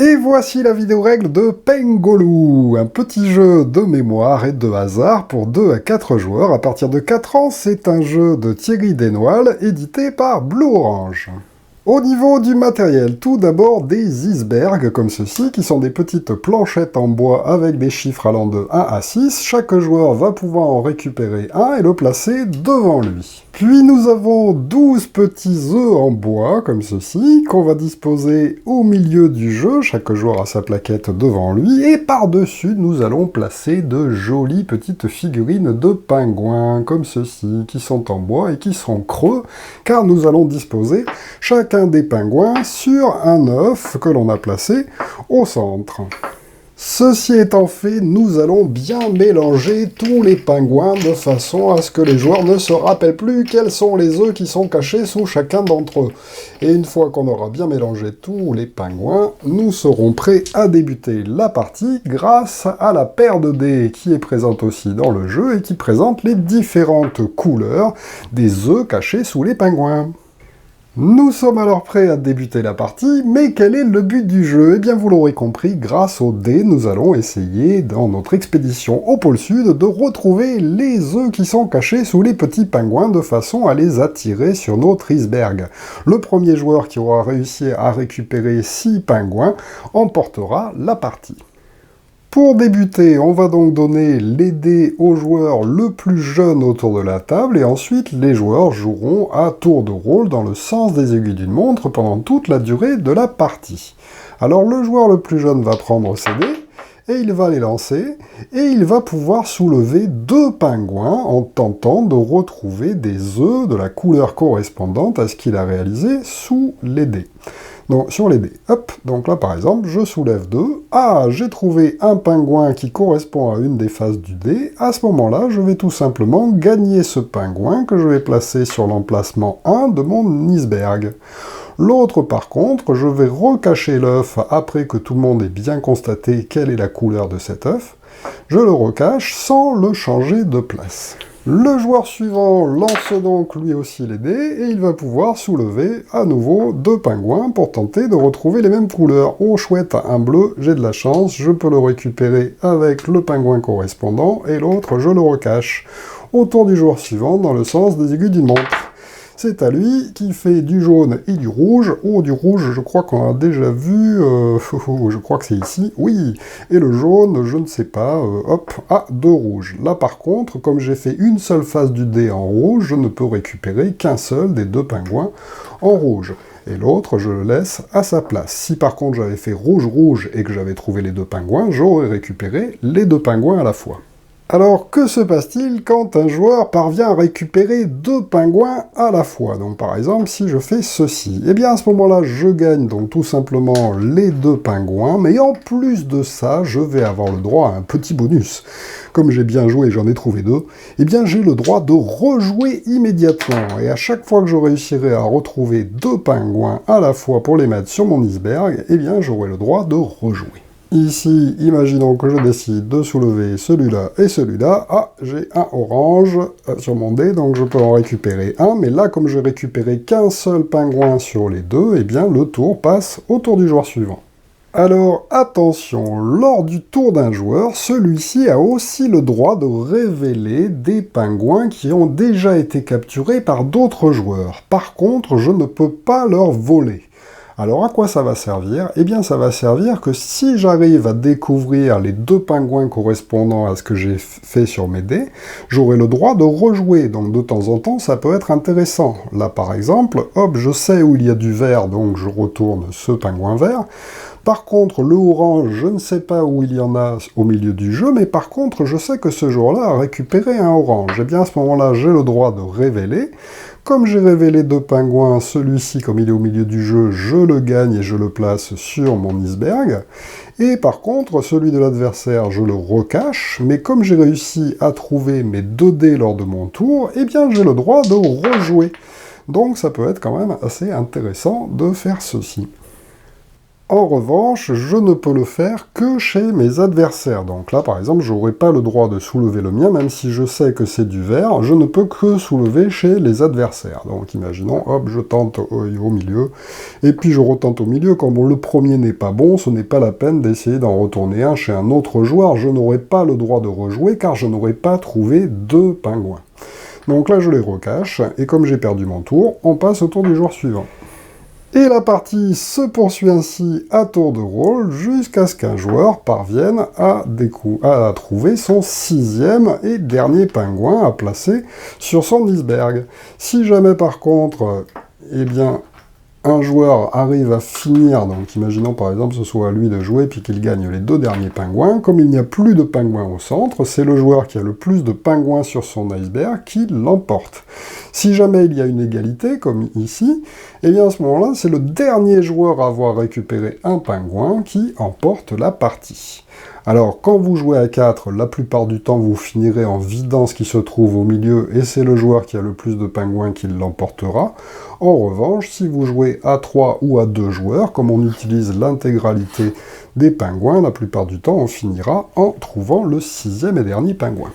Et voici la vidéo règle de Pengoloo, un petit jeu de mémoire et de hasard pour 2 à 4 joueurs à partir de 4 ans. C'est un jeu de Thierry Desnoilles, édité par Blue Orange. Au niveau du matériel, tout d'abord des icebergs comme ceci, qui sont des petites planchettes en bois avec des chiffres allant de 1 à 6. Chaque joueur va pouvoir en récupérer un et le placer devant lui. Puis nous avons 12 petits œufs en bois, comme ceci, qu'on va disposer au milieu du jeu. Chaque joueur a sa plaquette devant lui. Et par-dessus, nous allons placer de jolies petites figurines de pingouins, comme ceci, qui sont en bois et qui seront creux, car nous allons disposer chacun des pingouins sur un œuf que l'on a placé au centre. Ceci étant fait, nous allons bien mélanger tous les pingouins de façon à ce que les joueurs ne se rappellent plus quels sont les œufs qui sont cachés sous chacun d'entre eux. Et une fois qu'on aura bien mélangé tous les pingouins, nous serons prêts à débuter la partie grâce à la paire de dés qui est présente aussi dans le jeu et qui présente les différentes couleurs des œufs cachés sous les pingouins. Nous sommes alors prêts à débuter la partie, mais quel est le but du jeu? Eh bien, vous l'aurez compris, grâce aux dés, nous allons essayer, dans notre expédition au pôle Sud, de retrouver les œufs qui sont cachés sous les petits pingouins de façon à les attirer sur notre iceberg. Le premier joueur qui aura réussi à récupérer 6 pingouins emportera la partie. Pour débuter, on va donc donner les dés au joueur le plus jeune autour de la table, et ensuite les joueurs joueront à tour de rôle dans le sens des aiguilles d'une montre pendant toute la durée de la partie. Alors le joueur le plus jeune va prendre ses dés, et il va les lancer, et il va pouvoir soulever 2 pingouins en tentant de retrouver des œufs de la couleur correspondante à ce qu'il a réalisé sous les dés. Donc, sur les dés, hop, donc là par exemple, je soulève 2. Ah, j'ai trouvé un pingouin qui correspond à une des faces du dé. À ce moment-là, je vais tout simplement gagner ce pingouin que je vais placer sur l'emplacement 1 de mon iceberg. L'autre, par contre, je vais recacher l'œuf après que tout le monde ait bien constaté quelle est la couleur de cet œuf. Je le recache sans le changer de place. Le joueur suivant lance donc lui aussi les dés, et il va pouvoir soulever à nouveau 2 pingouins pour tenter de retrouver les mêmes couleurs. Oh chouette, un bleu, j'ai de la chance, je peux le récupérer avec le pingouin correspondant, et l'autre je le recache. Au tour du joueur suivant, dans le sens des aiguilles d'une montre. C'est à lui qui fait du jaune et du rouge. Oh, du rouge, je crois qu'on a déjà vu. Je crois que c'est ici. Oui. Et le jaune, je ne sais pas. Hop. Ah, 2 rouges. Là, par contre, comme j'ai fait une seule face du dé en rouge, je ne peux récupérer qu'un seul des 2 pingouins en rouge. Et l'autre, je le laisse à sa place. Si par contre j'avais fait rouge-rouge et que j'avais trouvé les 2 pingouins, j'aurais récupéré les 2 pingouins à la fois. Alors, que se passe-t-il quand un joueur parvient à récupérer 2 pingouins à la fois? Donc, par exemple, si je fais ceci, eh bien, à ce moment-là, je gagne donc tout simplement les 2 pingouins, mais en plus de ça, je vais avoir le droit à un petit bonus. Comme j'ai bien joué et j'en ai trouvé 2, eh bien, j'ai le droit de rejouer immédiatement. Et à chaque fois que je réussirai à retrouver 2 pingouins à la fois pour les mettre sur mon iceberg, eh bien, j'aurai le droit de rejouer. Ici, imaginons que je décide de soulever celui-là et celui-là. Ah, j'ai un orange sur mon dé, donc je peux en récupérer un. Mais là, comme je récupérais qu'un seul pingouin sur les 2, eh bien, le tour passe au tour du joueur suivant. Alors, attention, lors du tour d'un joueur, celui-ci a aussi le droit de révéler des pingouins qui ont déjà été capturés par d'autres joueurs. Par contre, je ne peux pas leur voler. Alors à quoi ça va servir? Eh bien ça va servir que si j'arrive à découvrir les 2 pingouins correspondant à ce que j'ai fait sur mes dés, j'aurai le droit de rejouer, donc de temps en temps ça peut être intéressant. Là par exemple, hop, je sais où il y a du vert, donc je retourne ce pingouin vert. Par contre, le orange, je ne sais pas où il y en a au milieu du jeu, mais par contre, je sais que ce joueur-là a récupéré un orange. Et bien à ce moment-là, j'ai le droit de révéler. Comme j'ai révélé 2 pingouins, celui-ci, comme il est au milieu du jeu, je le gagne et je le place sur mon iceberg. Et par contre, celui de l'adversaire, je le recache, mais comme j'ai réussi à trouver mes 2 dés lors de mon tour, eh bien j'ai le droit de rejouer. Donc ça peut être quand même assez intéressant de faire ceci. En revanche, je ne peux le faire que chez mes adversaires. Donc là, par exemple, je n'aurai pas le droit de soulever le mien, même si je sais que c'est du vert, je ne peux que soulever chez les adversaires. Donc imaginons, hop, je tente au milieu, et puis je retente au milieu. Comme le premier n'est pas bon, ce n'est pas la peine d'essayer d'en retourner un chez un autre joueur. Je n'aurai pas le droit de rejouer, car je n'aurai pas trouvé 2 pingouins. Donc là, je les recache, et comme j'ai perdu mon tour, on passe au tour du joueur suivant. Et la partie se poursuit ainsi à tour de rôle jusqu'à ce qu'un joueur parvienne à trouver son 6e et dernier pingouin à placer sur son iceberg. Si jamais par contre, eh bien, un joueur arrive à finir, donc imaginons par exemple ce soit à lui de jouer puis qu'il gagne les 2 derniers pingouins, comme il n'y a plus de pingouins au centre, c'est le joueur qui a le plus de pingouins sur son iceberg qui l'emporte. Si jamais il y a une égalité, comme ici, eh bien à ce moment-là, c'est le dernier joueur à avoir récupéré un pingouin qui emporte la partie. Alors, quand vous jouez à 4, la plupart du temps, vous finirez en vidant ce qui se trouve au milieu, et c'est le joueur qui a le plus de pingouins qui l'emportera. En revanche, si vous jouez à 3 ou à 2 joueurs, comme on utilise l'intégralité des pingouins, la plupart du temps, on finira en trouvant le 6e et dernier pingouin.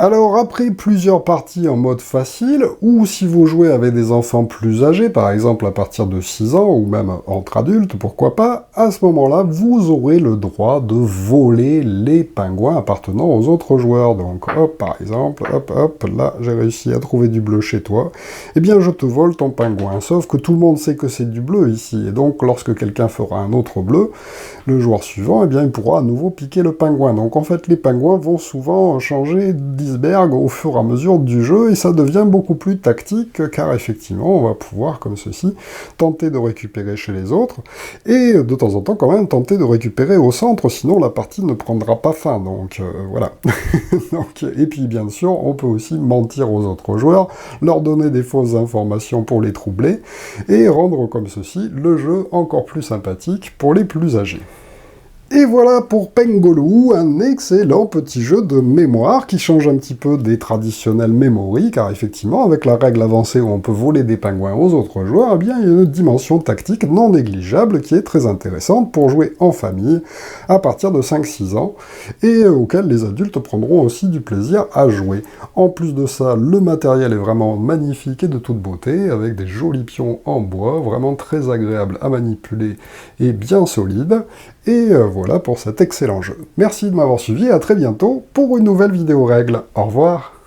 Alors après plusieurs parties en mode facile, ou si vous jouez avec des enfants plus âgés, par exemple à partir de 6 ans, ou même entre adultes, pourquoi pas, à ce moment-là, vous aurez le droit de voler les pingouins appartenant aux autres joueurs. Donc hop, par exemple, hop, hop, là j'ai réussi à trouver du bleu chez toi, eh bien je te vole ton pingouin. Sauf que tout le monde sait que c'est du bleu ici, et donc lorsque quelqu'un fera un autre bleu, le joueur suivant, eh bien il pourra à nouveau piquer le pingouin. Donc en fait les pingouins vont souvent changer d'iceberg au fur et à mesure du jeu, et ça devient beaucoup plus tactique, car effectivement, on va pouvoir, comme ceci, tenter de récupérer chez les autres, et de temps en temps, quand même, tenter de récupérer au centre, sinon la partie ne prendra pas fin, donc voilà. Donc, et puis, bien sûr, on peut aussi mentir aux autres joueurs, leur donner des fausses informations pour les troubler, et rendre comme ceci le jeu encore plus sympathique pour les plus âgés. Et voilà pour Pengoloo, un excellent petit jeu de mémoire qui change un petit peu des traditionnels memory, car effectivement, avec la règle avancée où on peut voler des pingouins aux autres joueurs, eh bien, il y a une dimension tactique non négligeable qui est très intéressante pour jouer en famille à partir de 5-6 ans, et auquel les adultes prendront aussi du plaisir à jouer. En plus de ça, le matériel est vraiment magnifique et de toute beauté, avec des jolis pions en bois, vraiment très agréables à manipuler et bien solides, et voilà pour cet excellent jeu. Merci de m'avoir suivi et à très bientôt pour une nouvelle vidéo règle. Au revoir.